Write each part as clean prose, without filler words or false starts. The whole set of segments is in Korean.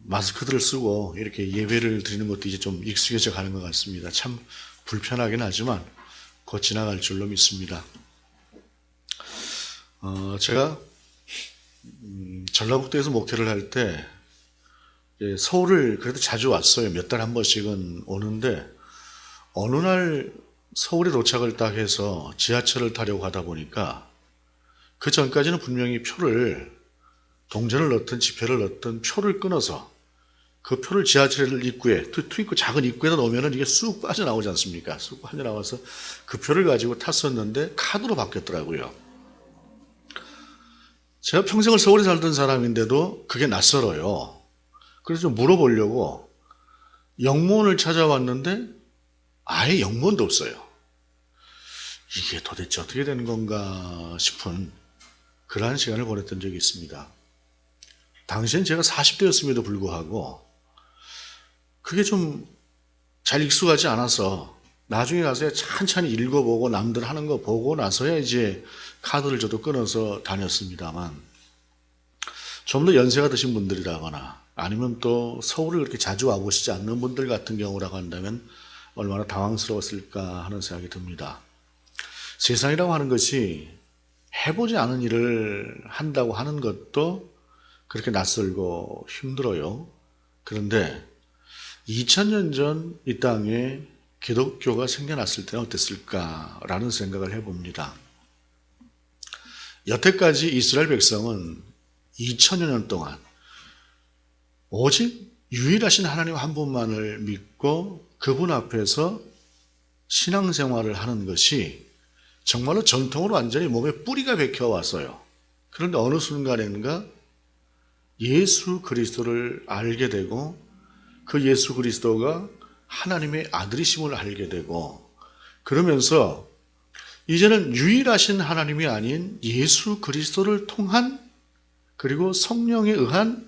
마스크들을 쓰고 이렇게 예배를 드리는 것도 이제 좀 익숙해져 가는 것 같습니다. 참 불편하긴 하지만 곧 지나갈 줄로 믿습니다. 제가 전라북도에서 목회를 할 때 서울을 그래도 자주 왔어요. 몇 달에 한 번씩은 오는데 어느 날 서울에 도착을 딱 해서 지하철을 타려고 하다 보니까 그 전까지는 분명히 표를 동전을 넣든 지폐를 넣든 표를 끊어서 그 표를 지하철 입구에 투입구 작은 입구에다 놓으면 이게 쑥 빠져나오지 않습니까? 쑥 빠져나와서 그 표를 가지고 탔었는데 카드로 바뀌었더라고요. 제가 평생을 서울에 살던 사람인데도 그게 낯설어요. 그래서 좀 물어보려고 영무원을 찾아왔는데 아예 영무원도 없어요. 이게 도대체 어떻게 되는 건가 싶은 그러한 시간을 보냈던 적이 있습니다. 당시엔 제가 40대였음에도 불구하고 그게 좀 잘 익숙하지 않아서 나중에 가서 천천히 읽어보고 남들 하는 거 보고 나서야 이제 카드를 저도 끊어서 다녔습니다만 좀 더 연세가 드신 분들이라거나 아니면 또 서울을 그렇게 자주 와보시지 않는 분들 같은 경우라고 한다면 얼마나 당황스러웠을까 하는 생각이 듭니다. 세상이라고 하는 것이 해보지 않은 일을 한다고 하는 것도 그렇게 낯설고 힘들어요. 그런데 2000년 전 이 땅에 기독교가 생겨났을 때는 어땠을까라는 생각을 해봅니다. 여태까지 이스라엘 백성은 2000여 년 동안 오직 유일하신 하나님 한 분만을 믿고 그분 앞에서 신앙생활을 하는 것이 정말로 전통으로 완전히 몸에 뿌리가 박혀왔어요. 그런데 어느 순간인가 예수 그리스도를 알게 되고 그 예수 그리스도가 하나님의 아들이심을 알게 되고 그러면서 이제는 유일하신 하나님이 아닌 예수 그리스도를 통한 그리고 성령에 의한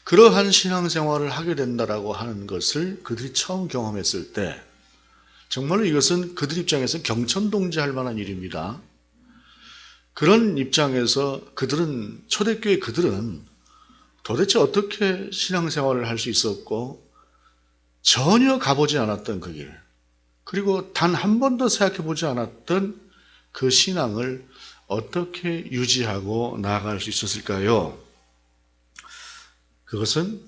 그러한 신앙생활을 하게 된다라고 하는 것을 그들이 처음 경험했을 때 정말로 이것은 그들 입장에서 경천동지할 만한 일입니다. 그런 입장에서 그들은 초대교회 그들은 도대체 어떻게 신앙생활을 할 수 있었고 전혀 가보지 않았던 그 길 그리고 단 한 번도 생각해보지 않았던 그 신앙을 어떻게 유지하고 나아갈 수 있었을까요? 그것은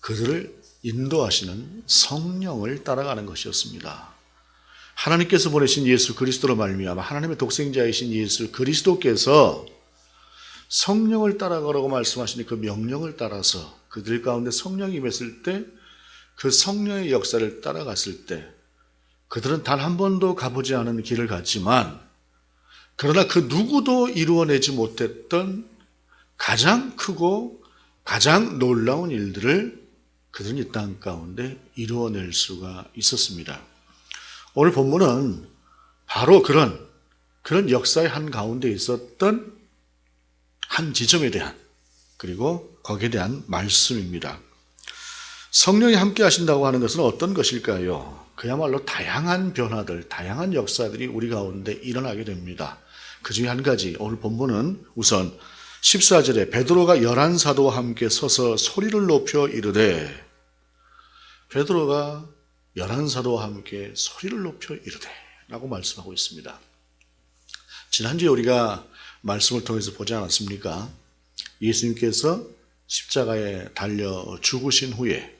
그들을 인도하시는 성령을 따라가는 것이었습니다. 하나님께서 보내신 예수 그리스도로 말미암아 하나님의 독생자이신 예수 그리스도께서 성령을 따라가라고 말씀하시니 그 명령을 따라서 그들 가운데 성령이 임했을 때 그 성령의 역사를 따라갔을 때 그들은 단 한 번도 가보지 않은 길을 갔지만 그러나 그 누구도 이루어내지 못했던 가장 크고 가장 놀라운 일들을 그들은 이 땅 가운데 이루어낼 수가 있었습니다. 오늘 본문은 바로 그런 역사의 한 가운데 있었던 한 지점에 대한 그리고 거기에 대한 말씀입니다. 성령이 함께 하신다고 하는 것은 어떤 것일까요? 그야말로 다양한 변화들, 다양한 역사들이 우리 가운데 일어나게 됩니다. 그 중에 한 가지 오늘 본문은 우선 14절에 베드로가 11사도와 함께 서서 소리를 높여 이르되 베드로가 11사도와 함께 소리를 높여 이르되 라고 말씀하고 있습니다. 지난주에 우리가 말씀을 통해서 보지 않았습니까? 예수님께서 십자가에 달려 죽으신 후에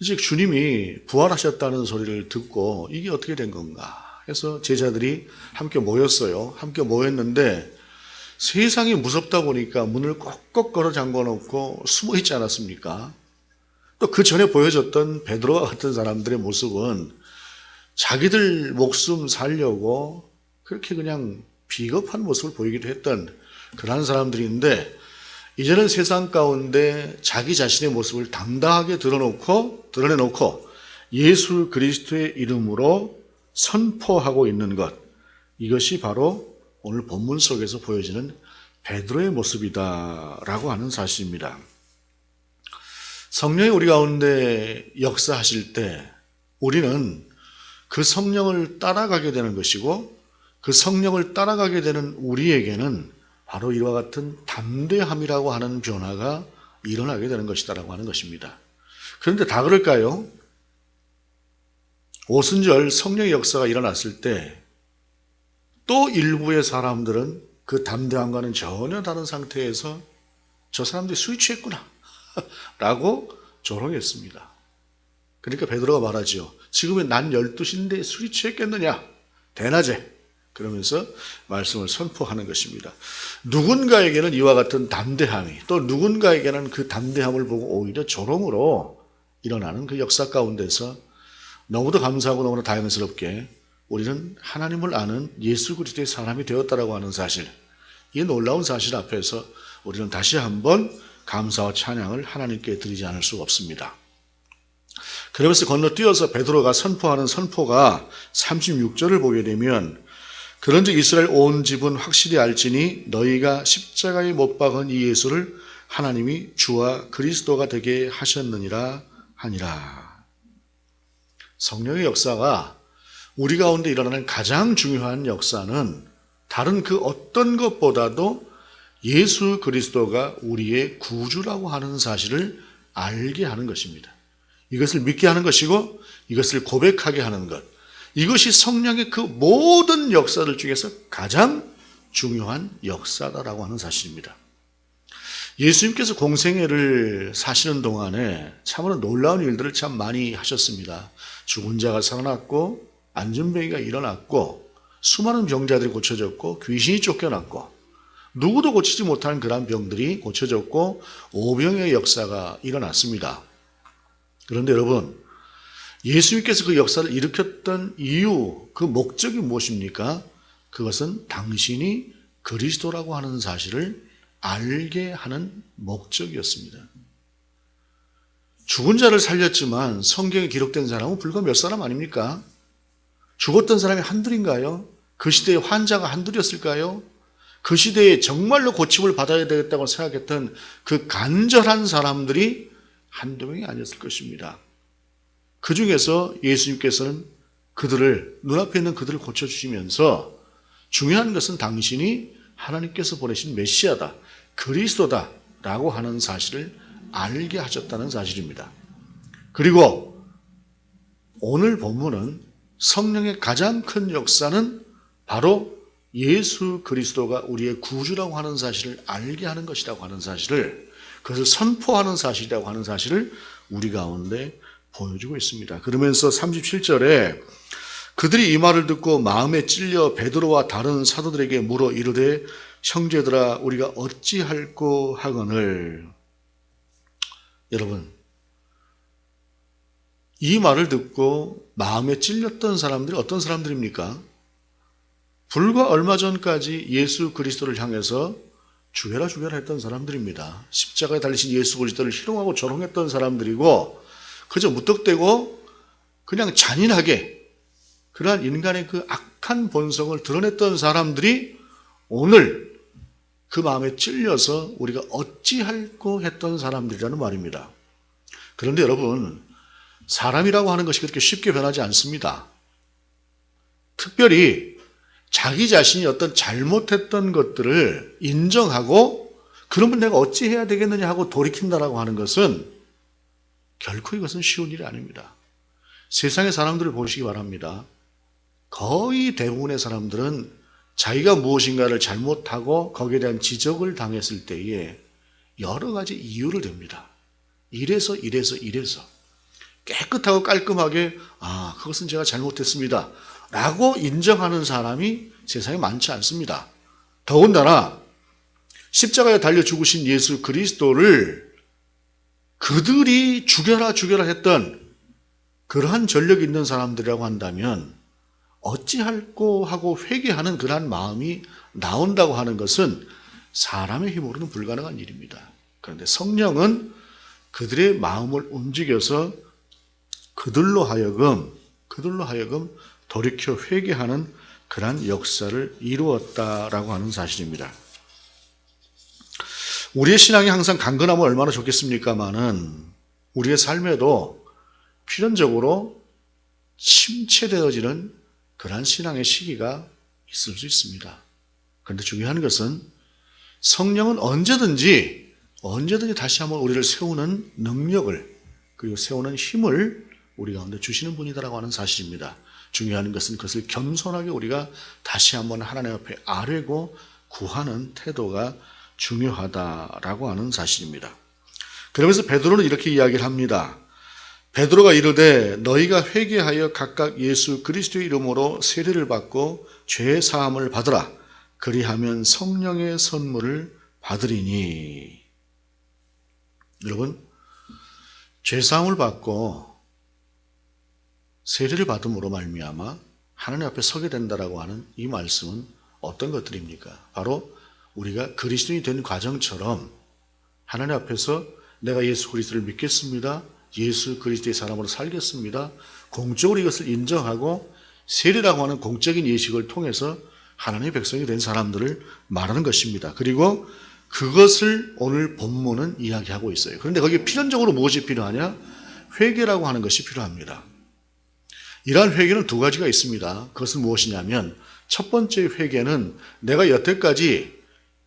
이제 주님이 부활하셨다는 소리를 듣고 이게 어떻게 된 건가 해서 제자들이 함께 모였어요. 함께 모였는데 세상이 무섭다 보니까 문을 꼭꼭 걸어 잠궈놓고 숨어 있지 않았습니까? 또 그 전에 보여줬던 베드로와 같은 사람들의 모습은 자기들 목숨 살려고 그렇게 그냥 비겁한 모습을 보이기도 했던 그런 사람들인데 이제는 세상 가운데 자기 자신의 모습을 당당하게 드러내놓고 예수 그리스도의 이름으로 선포하고 있는 것 이것이 바로 오늘 본문 속에서 보여지는 베드로의 모습이다라고 하는 사실입니다. 성령이 우리 가운데 역사하실 때 우리는 그 성령을 따라가게 되는 것이고 그 성령을 따라가게 되는 우리에게는 바로 이와 같은 담대함이라고 하는 변화가 일어나게 되는 것이다라고 하는 것입니다. 그런데 다 그럴까요? 오순절 성령의 역사가 일어났을 때 또 일부의 사람들은 그 담대함과는 전혀 다른 상태에서 저 사람들이 술 취했구나 라고 조롱했습니다. 그러니까 베드로가 말하죠. 지금은 난 12시인데 술이 취했겠느냐? 대낮에. 그러면서 말씀을 선포하는 것입니다. 누군가에게는 이와 같은 담대함이, 또 누군가에게는 그 담대함을 보고 오히려 조롱으로 일어나는 그 역사 가운데서 너무도 감사하고 너무나 다행스럽게 우리는 하나님을 아는 예수 그리스도의 사람이 되었다라고 하는 사실, 이 놀라운 사실 앞에서 우리는 다시 한번 감사와 찬양을 하나님께 드리지 않을 수가 없습니다. 그러면서 건너뛰어서 베드로가 선포하는 선포가 36절을 보게 되면, 그런즉 이스라엘 온 집은 확실히 알지니 너희가 십자가에 못 박은 이 예수를 하나님이 주와 그리스도가 되게 하셨느니라 하니라. 성령의 역사가 우리 가운데 일어나는 가장 중요한 역사는 다른 그 어떤 것보다도 예수 그리스도가 우리의 구주라고 하는 사실을 알게 하는 것입니다. 이것을 믿게 하는 것이고 이것을 고백하게 하는 것, 이것이 성령의 그 모든 역사들 중에서 가장 중요한 역사다라고 하는 사실입니다. 예수님께서 공생애를 사시는 동안에 참으로 놀라운 일들을 참 많이 하셨습니다. 죽은 자가 살아났고 안전병이가 일어났고 수많은 병자들이 고쳐졌고 귀신이 쫓겨났고 누구도 고치지 못하는 그러한 병들이 고쳐졌고 오병의 역사가 일어났습니다. 그런데 여러분, 예수님께서 그 역사를 일으켰던 이유, 그 목적이 무엇입니까? 그것은 당신이 그리스도라고 하는 사실을 알게 하는 목적이었습니다. 죽은 자를 살렸지만 성경에 기록된 사람은 불과 몇 사람 아닙니까? 죽었던 사람이 한둘인가요? 그 시대에 환자가 한둘이었을까요? 그 시대에 정말로 고침을 받아야 되겠다고 생각했던 그 간절한 사람들이 한두 명이 아니었을 것입니다. 그 중에서 예수님께서는 그들을, 눈앞에 있는 그들을 고쳐주시면서 중요한 것은 당신이 하나님께서 보내신 메시아다, 그리스도다 라고 하는 사실을 알게 하셨다는 사실입니다. 그리고 오늘 본문은 성령의 가장 큰 역사는 바로 예수 그리스도가 우리의 구주라고 하는 사실을 알게 하는 것이라고 하는 사실을, 그것을 선포하는 사실이라고 하는 사실을 우리 가운데 보여주고 있습니다. 그러면서 37절에 그들이 이 말을 듣고 마음에 찔려 베드로와 다른 사도들에게 물어 이르되 형제들아 우리가 어찌할꼬 하거늘. 여러분, 이 말을 듣고 마음에 찔렸던 사람들이 어떤 사람들입니까? 불과 얼마 전까지 예수 그리스도를 향해서 죽여라 죽여라 했던 사람들입니다. 십자가에 달리신 예수 그리스도를 희롱하고 조롱했던 사람들이고 그저 무턱대고 그냥 잔인하게 그러한 인간의 그 악한 본성을 드러냈던 사람들이 오늘 그 마음에 찔려서 우리가 어찌할꼬 했던 사람들이라는 말입니다. 그런데 여러분, 사람이라고 하는 것이 그렇게 쉽게 변하지 않습니다. 특별히 자기 자신이 어떤 잘못했던 것들을 인정하고 그러면 내가 어찌 해야 되겠느냐 하고 돌이킨다라고 하는 것은 결코 이것은 쉬운 일이 아닙니다. 세상의 사람들을 보시기 바랍니다. 거의 대부분의 사람들은 자기가 무엇인가를 잘못하고 거기에 대한 지적을 당했을 때에 여러 가지 이유를 댑니다. 이래서 깨끗하고 깔끔하게 그것은 제가 잘못했습니다 라고 인정하는 사람이 세상에 많지 않습니다. 더군다나 십자가에 달려 죽으신 예수 그리스도를 그들이 죽여라 했던 그러한 전력이 있는 사람들이라고 한다면 어찌할꼬 하고 회개하는 그러한 마음이 나온다고 하는 것은 사람의 힘으로는 불가능한 일입니다. 그런데 성령은 그들의 마음을 움직여서 그들로 하여금 돌이켜 회개하는 그러한 역사를 이루었다라고 하는 사실입니다. 우리의 신앙이 항상 강건하면 얼마나 좋겠습니까마는 우리의 삶에도 필연적으로 침체되어지는 그러한 신앙의 시기가 있을 수 있습니다. 그런데 중요한 것은 성령은 언제든지 언제든지 다시 한번 우리를 세우는 능력을, 그리고 세우는 힘을 우리 가운데 주시는 분이다라고 하는 사실입니다. 중요한 것은 그것을 겸손하게 우리가 다시 한번 하나님 앞에 아뢰고 구하는 태도가 중요하다라고 하는 사실입니다. 그러면서 베드로는 이렇게 이야기를 합니다. 베드로가 이르되 너희가 회개하여 각각 예수 그리스도의 이름으로 세례를 받고 죄 사함을 받으라. 그리하면 성령의 선물을 받으리니. 여러분, 죄 사함을 받고 세례를 받음으로 말미암아 하나님 앞에 서게 된다라고 하는 이 말씀은 어떤 것들입니까? 바로 우리가 그리스도인이 된 과정처럼 하나님 앞에서 내가 예수 그리스도를 믿겠습니다. 예수 그리스도의 사람으로 살겠습니다. 공적으로 이것을 인정하고 세례라고 하는 공적인 예식을 통해서 하나님의 백성이 된 사람들을 말하는 것입니다. 그리고 그것을 오늘 본문은 이야기하고 있어요. 그런데 거기에 필연적으로 무엇이 필요하냐? 회개라고 하는 것이 필요합니다. 이러한 회개는 두 가지가 있습니다. 그것은 무엇이냐면 첫 번째 회개는 내가 여태까지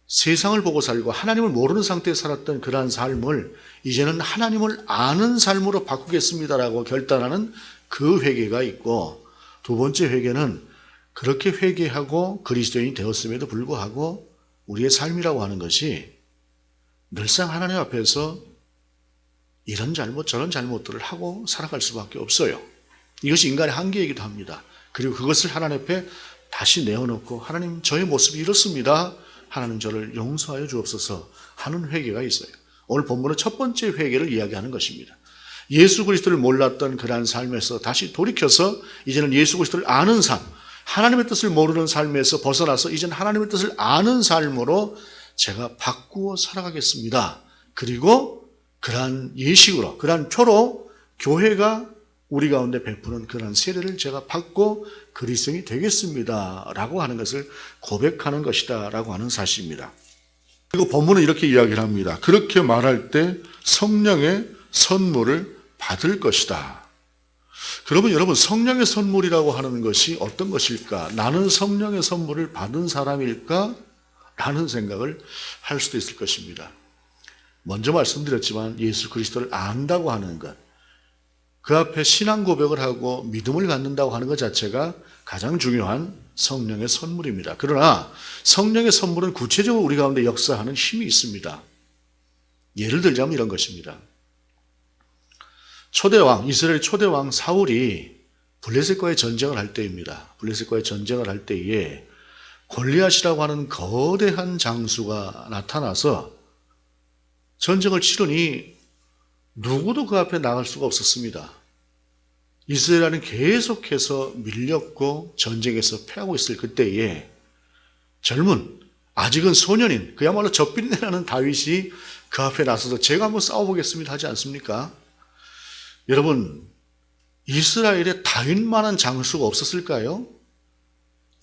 세상을 보고 살고 하나님을 모르는 상태에 살았던 그러한 삶을 이제는 하나님을 아는 삶으로 바꾸겠습니다라고 결단하는 그 회개가 있고, 두 번째 회개는 그렇게 회개하고 그리스도인이 되었음에도 불구하고 우리의 삶이라고 하는 것이 늘상 하나님 앞에서 이런 잘못 저런 잘못들을 하고 살아갈 수밖에 없어요. 이것이 인간의 한계이기도 합니다. 그리고 그것을 하나님 앞에 다시 내어놓고 하나님 저의 모습이 이렇습니다. 하나님 저를 용서하여 주옵소서 하는 회개가 있어요. 오늘 본문은 첫 번째 회개를 이야기하는 것입니다. 예수 그리스도를 몰랐던 그러한 삶에서 다시 돌이켜서 이제는 예수 그리스도를 아는 삶, 하나님의 뜻을 모르는 삶에서 벗어나서 이제는 하나님의 뜻을 아는 삶으로 제가 바꾸어 살아가겠습니다. 그리고 그러한 예식으로, 그러한 표로 교회가 우리 가운데 베푸는 그런 세례를 제가 받고 그리스도인이 되겠습니다 라고 하는 것을 고백하는 것이다 라고 하는 사실입니다. 그리고 본문은 이렇게 이야기를 합니다. 그렇게 말할 때 성령의 선물을 받을 것이다. 그러면 여러분, 성령의 선물이라고 하는 것이 어떤 것일까? 나는 성령의 선물을 받은 사람일까? 라는 생각을 할 수도 있을 것입니다. 먼저 말씀드렸지만 예수 그리스도를 안다고 하는 것, 그 앞에 신앙 고백을 하고 믿음을 갖는다고 하는 것 자체가 가장 중요한 성령의 선물입니다. 그러나 성령의 선물은 구체적으로 우리 가운데 역사하는 힘이 있습니다. 예를 들자면 이런 것입니다. 초대왕, 이스라엘 초대왕 사울이 블레셋과의 전쟁을 할 때입니다. 블레셋과의 전쟁을 할 때에 골리앗이라고 하는 거대한 장수가 나타나서 전쟁을 치르니 누구도 그 앞에 나갈 수가 없었습니다. 이스라엘은 계속해서 밀렸고 전쟁에서 패하고 있을 그때에 젊은, 아직은 소년인, 그야말로 젖비린내나는 다윗이 그 앞에 나서서 제가 한번 싸워보겠습니다 하지 않습니까? 여러분, 이스라엘에 다윗만한 장수가 없었을까요?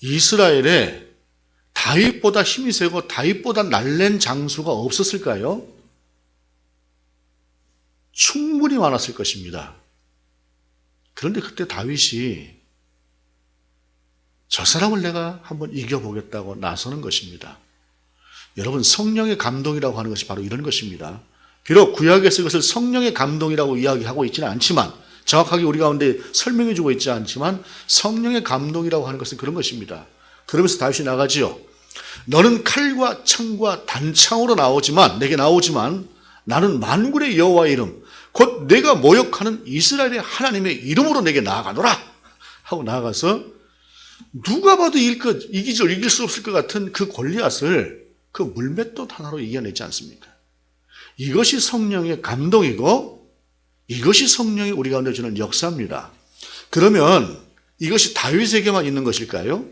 이스라엘에 다윗보다 힘이 세고 다윗보다 날랜 장수가 없었을까요? 충분히 많았을 것입니다. 그런데 그때 다윗이 저 사람을 내가 한번 이겨보겠다고 나서는 것입니다. 여러분, 성령의 감동이라고 하는 것이 바로 이런 것입니다. 비록 구약에서 이것을 성령의 감동이라고 이야기하고 있지는 않지만, 정확하게 우리 가운데 설명해 주고 있지 않지만 성령의 감동이라고 하는 것은 그런 것입니다. 그러면서 다윗이 나가지요. 너는 칼과 창과 단창으로 내게 나오지만 나는 만군의 여호와의 이름, 곧 내가 모욕하는 이스라엘의 하나님의 이름으로 내게 나아가노라 하고 나아가서 누가 봐도 이길 수 없을 것 같은 그 골리앗을 그 물맷돌 하나로 이겨내지 않습니까? 이것이 성령의 감동이고 이것이 성령이 우리 가운데 주는 역사입니다. 그러면 이것이 다윗에게만 있는 것일까요?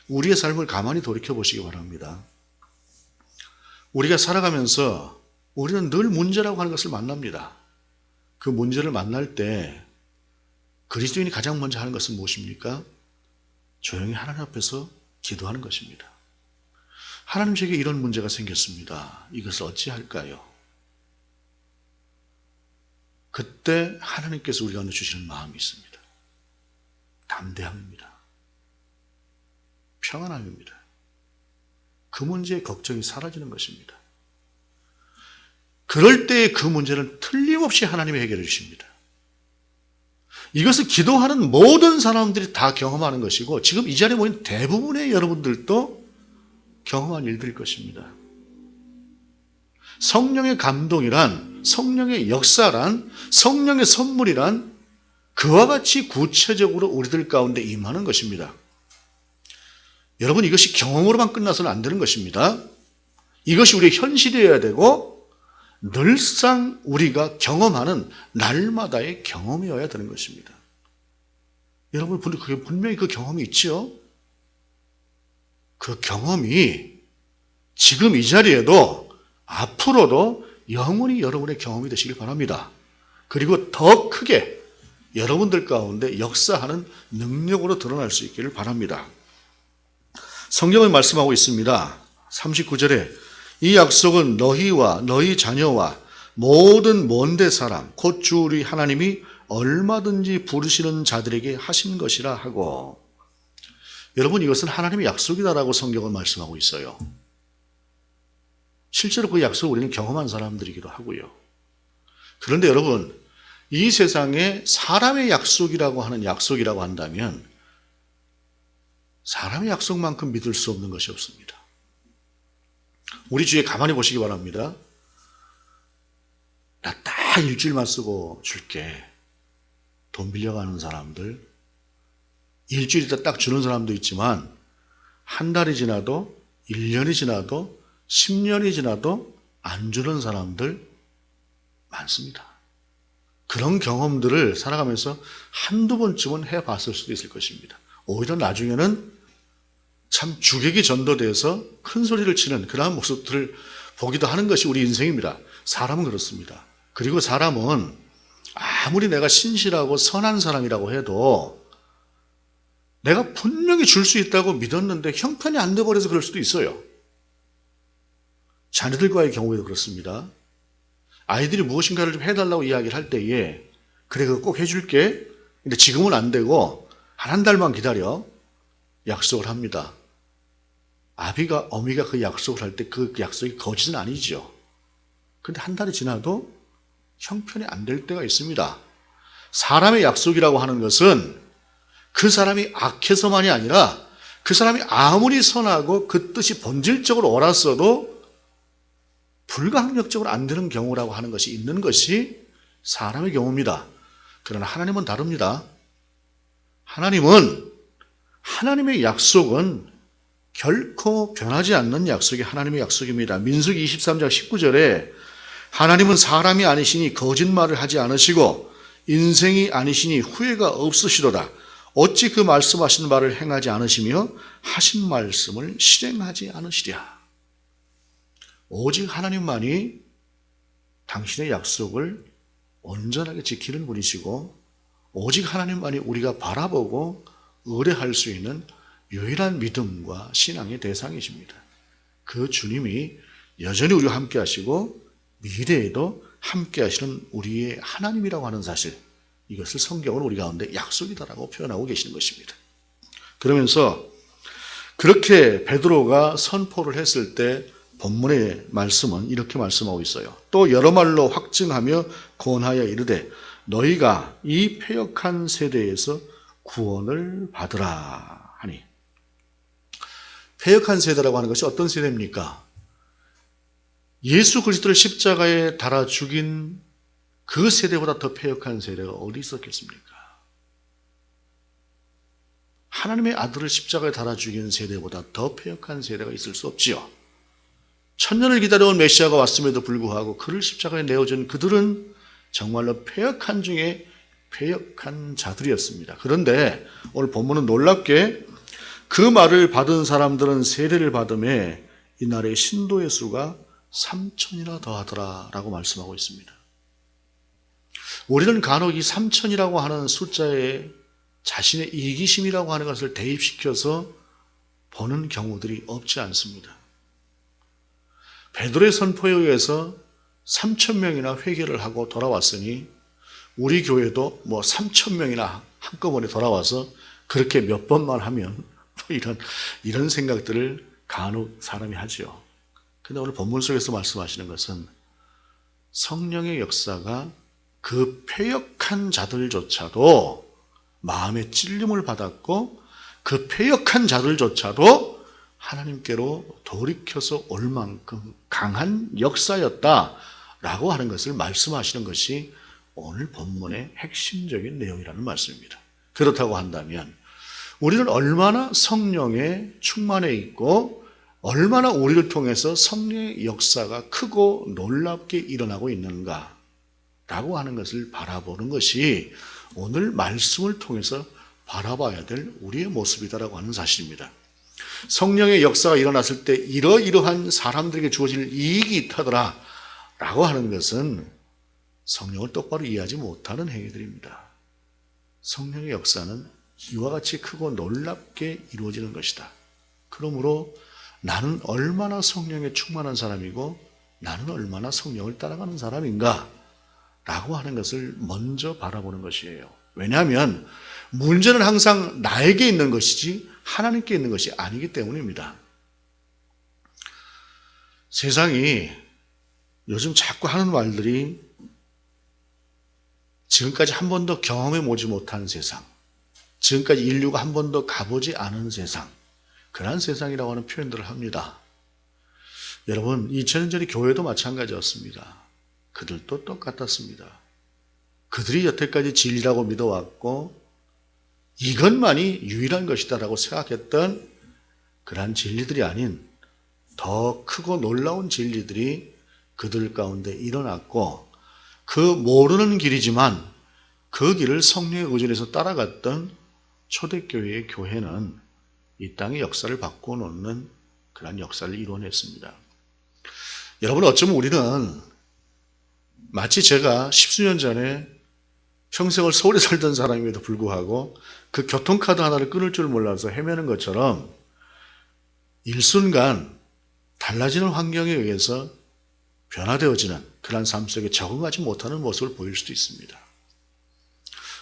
우리의 삶을 가만히 돌이켜 보시기 바랍니다. 우리가 살아가면서 우리는 늘 문제라고 하는 것을 만납니다. 그 문제를 만날 때 그리스도인이 가장 먼저 하는 것은 무엇입니까? 조용히 하나님 앞에서 기도하는 것입니다. 하나님, 제게 이런 문제가 생겼습니다. 이것을 어찌할까요? 그때 하나님께서 우리 가운데 주시는 마음이 있습니다. 담대함입니다. 평안함입니다. 그 문제의 걱정이 사라지는 것입니다. 그럴 때 그 문제는 틀림없이 하나님이 해결해 주십니다. 이것을 기도하는 모든 사람들이 다 경험하는 것이고 지금 이 자리에 모인 대부분의 여러분들도 경험한 일들일 것입니다. 성령의 감동이란, 성령의 역사란, 성령의 선물이란 그와 같이 구체적으로 우리들 가운데 임하는 것입니다. 여러분, 이것이 경험으로만 끝나서는 안 되는 것입니다. 이것이 우리의 현실이어야 되고 늘상 우리가 경험하는 날마다의 경험이어야 되는 것입니다. 여러분, 분명히 그 경험이 있지요? 그 경험이 지금 이 자리에도 앞으로도 영원히 여러분의 경험이 되시길 바랍니다. 그리고 더 크게 여러분들 가운데 역사하는 능력으로 드러날 수 있기를 바랍니다. 성경은 말씀하고 있습니다. 39절에 이 약속은 너희와 너희 자녀와 모든 먼데 사람 곧 주 우리 하나님이 얼마든지 부르시는 자들에게 하신 것이라 하고, 여러분, 이것은 하나님의 약속이다라고 성경은 말씀하고 있어요. 실제로 그 약속을 우리는 경험한 사람들이기도 하고요. 그런데 여러분, 이 세상에 사람의 약속이라고 하는 약속이라고 한다면 사람의 약속만큼 믿을 수 없는 것이 없습니다. 우리 주위에 가만히 보시기 바랍니다. 나 딱 일주일만 쓰고 줄게. 돈 빌려가는 사람들, 일주일 있다 딱 주는 사람도 있지만 한 달이 지나도 1년이 지나도 10년이 지나도 안 주는 사람들 많습니다. 그런 경험들을 살아가면서 한두 번쯤은 해봤을 수도 있을 것입니다. 오히려 나중에는 참 주객이 전도돼서 큰 소리를 치는 그러한 모습들을 보기도 하는 것이 우리 인생입니다. 사람은 그렇습니다. 그리고 사람은 아무리 내가 신실하고 선한 사람이라고 해도 내가 분명히 줄 수 있다고 믿었는데 형편이 안 돼버려서 그럴 수도 있어요. 자녀들과의 경우에도 그렇습니다. 아이들이 무엇인가를 좀 해달라고 이야기를 할 때에 그래 그거 꼭 해줄게. 근데 지금은 안 되고 한 달만 기다려. 약속을 합니다. 어미가 그 약속을 할 때 그 약속이 거짓은 아니죠. 그런데 한 달이 지나도 형편이 안 될 때가 있습니다. 사람의 약속이라고 하는 것은 그 사람이 악해서만이 아니라 그 사람이 아무리 선하고 그 뜻이 본질적으로 옳았어도 불가항력적으로 안 되는 경우라고 하는 것이 있는 것이 사람의 경우입니다. 그러나 하나님은 다릅니다. 하나님의 약속은 결코 변하지 않는 약속이 하나님의 약속입니다. 민수기 23장 19절에 하나님은 사람이 아니시니 거짓말을 하지 않으시고 인생이 아니시니 후회가 없으시도다. 어찌 그 말씀하신 바를 행하지 않으시며 하신 말씀을 실행하지 않으시랴. 오직 하나님만이 당신의 약속을 온전하게 지키는 분이시고 오직 하나님만이 우리가 바라보고 의뢰할 수 있는 유일한 믿음과 신앙의 대상이십니다. 그 주님이 여전히 우리와 함께 하시고 미래에도 함께 하시는 우리의 하나님이라고 하는 사실, 이것을 성경은 우리 가운데 약속이다라고 표현하고 계시는 것입니다. 그러면서 그렇게 베드로가 선포를 했을 때 본문의 말씀은 이렇게 말씀하고 있어요. 또 여러 말로 확증하며 권하여 이르되 너희가 이 패역한 세대에서 구원을 받으라 하니. 패역한 세대라고 하는 것이 어떤 세대입니까? 예수 그리스도를 십자가에 달아 죽인 그 세대보다 더 패역한 세대가 어디 있었겠습니까? 하나님의 아들을 십자가에 달아 죽인 세대보다 더 패역한 세대가 있을 수 없지요. 천년을 기다려온 메시아가 왔음에도 불구하고 그를 십자가에 내어준 그들은 정말로 패역한 중에 패역한 자들이었습니다. 그런데 오늘 본문은 놀랍게 그 말을 받은 사람들은 세례를 받음에 이날의 신도의 수가 3천이나 더하더라 라고 말씀하고 있습니다. 우리는 간혹 이 3천이라고 하는 숫자에 자신의 이기심이라고 하는 것을 대입시켜서 보는 경우들이 없지 않습니다. 베드로의 선포에 의해서 3천 명이나 회개를 하고 돌아왔으니 우리 교회도 3천 명이나 한꺼번에 돌아와서 그렇게 몇 번만 하면 이런 생각들을 간혹 사람이 하죠. 그런데 오늘 본문 속에서 말씀하시는 것은 성령의 역사가 그 패역한 자들조차도 마음의 찔림을 받았고 그 패역한 자들조차도 하나님께로 돌이켜서 올 만큼 강한 역사였다라고 하는 것을 말씀하시는 것이 오늘 본문의 핵심적인 내용이라는 말씀입니다. 그렇다고 한다면 우리는 얼마나 성령에 충만해 있고 얼마나 우리를 통해서 성령의 역사가 크고 놀랍게 일어나고 있는가 라고 하는 것을 바라보는 것이 오늘 말씀을 통해서 바라봐야 될 우리의 모습이다라고 하는 사실입니다. 성령의 역사가 일어났을 때 이러이러한 사람들에게 주어질 이익이 있다더라 라고 하는 것은 성령을 똑바로 이해하지 못하는 행위들입니다. 성령의 역사는 이와 같이 크고 놀랍게 이루어지는 것이다. 그러므로 나는 얼마나 성령에 충만한 사람이고 나는 얼마나 성령을 따라가는 사람인가 라고 하는 것을 먼저 바라보는 것이에요. 왜냐하면 문제는 항상 나에게 있는 것이지 하나님께 있는 것이 아니기 때문입니다. 세상이 요즘 자꾸 하는 말들이 지금까지 한 번도 경험해 보지 못한 세상, 지금까지 인류가 한 번도 가보지 않은 세상, 그러한 세상이라고 하는 표현들을 합니다. 여러분, 2000년 전의 교회도 마찬가지였습니다. 그들도 똑같았습니다. 그들이 여태까지 진리라고 믿어왔고 이것만이 유일한 것이다라고 생각했던 그러한 진리들이 아닌 더 크고 놀라운 진리들이 그들 가운데 일어났고 그 모르는 길이지만 그 길을 성령의 의존에서 따라갔던 초대교회의 교회는 이 땅의 역사를 바꿔놓는 그러한 역사를 이뤄냈습니다. 여러분, 어쩌면 우리는 마치 제가 10수년 전에 평생을 서울에 살던 사람임에도 불구하고 그 교통카드 하나를 끊을 줄 몰라서 헤매는 것처럼 일순간 달라지는 환경에 의해서 변화되어지는 그런 삶 속에 적응하지 못하는 모습을 보일 수도 있습니다.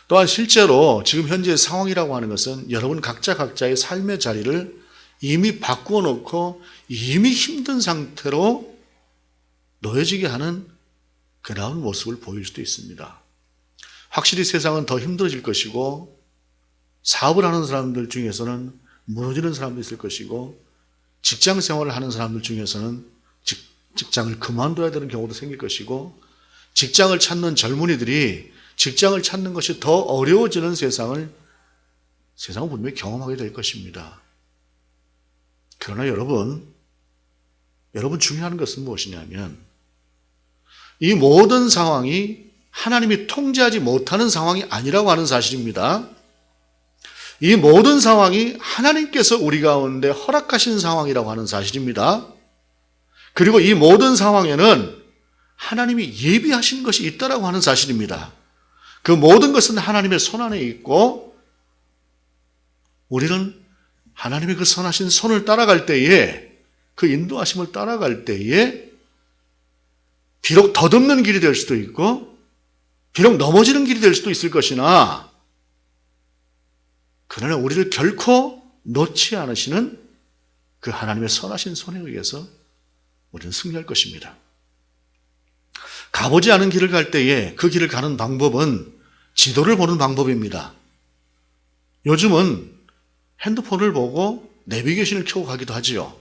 또한 실제로 지금 현재의 상황이라고 하는 것은 여러분 각자의 삶의 자리를 이미 바꾸어 놓고 이미 힘든 상태로 놓여지게 하는 그런 모습을 보일 수도 있습니다. 확실히 세상은 더 힘들어질 것이고 사업을 하는 사람들 중에서는 무너지는 사람도 있을 것이고 직장 생활을 하는 사람들 중에서는 직장을 그만둬야 되는 경우도 생길 것이고 직장을 찾는 젊은이들이 직장을 찾는 것이 더 어려워지는 세상은 분명히 경험하게 될 것입니다. 그러나 여러분 중요한 것은 무엇이냐면 이 모든 상황이 하나님이 통제하지 못하는 상황이 아니라고 하는 사실입니다. 이 모든 상황이 하나님께서 우리 가운데 허락하신 상황이라고 하는 사실입니다. 그리고 이 모든 상황에는 하나님이 예비하신 것이 있다라고 하는 사실입니다. 그 모든 것은 하나님의 손안에 있고 우리는 하나님의 그 선하신 손을 따라갈 때에 그 인도하심을 따라갈 때에 비록 덧없는 길이 될 수도 있고 비록 넘어지는 길이 될 수도 있을 것이나 그러나 우리를 결코 놓지 않으시는 그 하나님의 선하신 손에 의해서 우리는 승리할 것입니다. 가보지 않은 길을 갈 때에 그 길을 가는 방법은 지도를 보는 방법입니다. 요즘은 핸드폰을 보고 내비게이션을 켜고 가기도 하지요.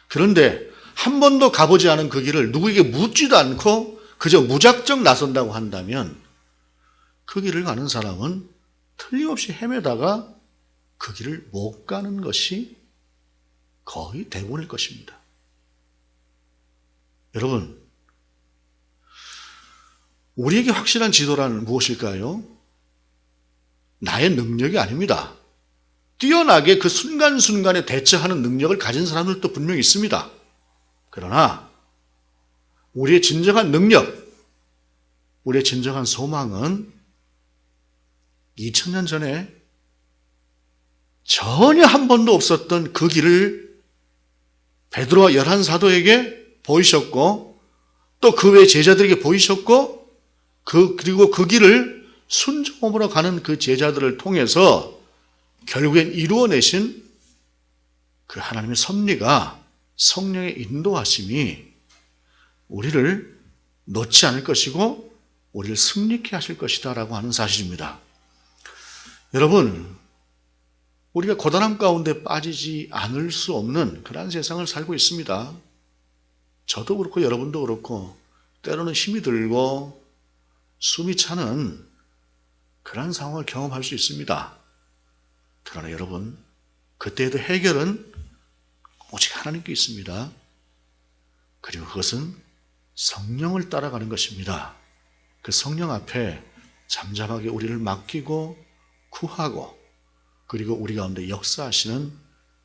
그런데 한 번도 가보지 않은 그 길을 누구에게 묻지도 않고 그저 무작정 나선다고 한다면 그 길을 가는 사람은 틀림없이 헤매다가 그 길을 못 가는 것이 거의 대부분일 것입니다. 여러분, 우리에게 확실한 지도란 무엇일까요? 나의 능력이 아닙니다. 뛰어나게 그 순간순간에 대처하는 능력을 가진 사람들도 분명히 있습니다. 그러나 우리의 진정한 능력, 우리의 진정한 소망은 2000년 전에 전혀 한 번도 없었던 그 길을 베드로와 11사도에게 보이셨고 또 그 외 제자들에게 보이셨고 그리고 그 길을 순종함으로 가는 그 제자들을 통해서 결국엔 이루어내신 그 하나님의 섭리가 성령의 인도하심이 우리를 놓지 않을 것이고 우리를 승리케 하실 것이다 라고 하는 사실입니다. 여러분, 우리가 고단함 가운데 빠지지 않을 수 없는 그런 세상을 살고 있습니다. 저도 그렇고 여러분도 그렇고 때로는 힘이 들고 숨이 차는 그런 상황을 경험할 수 있습니다. 그러나 여러분, 그때에도 해결은 오직 하나님께 있습니다. 그리고 그것은 성령을 따라가는 것입니다. 그 성령 앞에 잠잠하게 우리를 맡기고 구하고 그리고 우리 가운데 역사하시는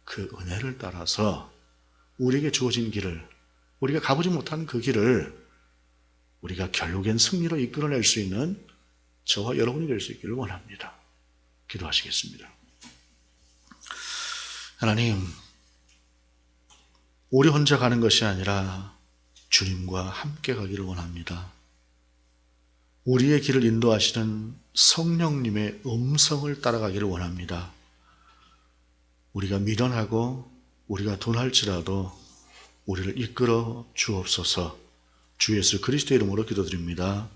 그 은혜를 따라서 우리에게 주어진 길을, 우리가 가보지 못한 그 길을 우리가 결국엔 승리로 이끌어낼 수 있는 저와 여러분이 될 수 있기를 원합니다. 기도하시겠습니다. 하나님, 우리 혼자 가는 것이 아니라 주님과 함께 가기를 원합니다. 우리의 길을 인도하시는 성령님의 음성을 따라가기를 원합니다. 우리가 미련하고 우리가 둔할지라도 우리를 이끌어 주옵소서. 주 예수 그리스도의 이름으로 기도드립니다.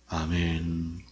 아멘.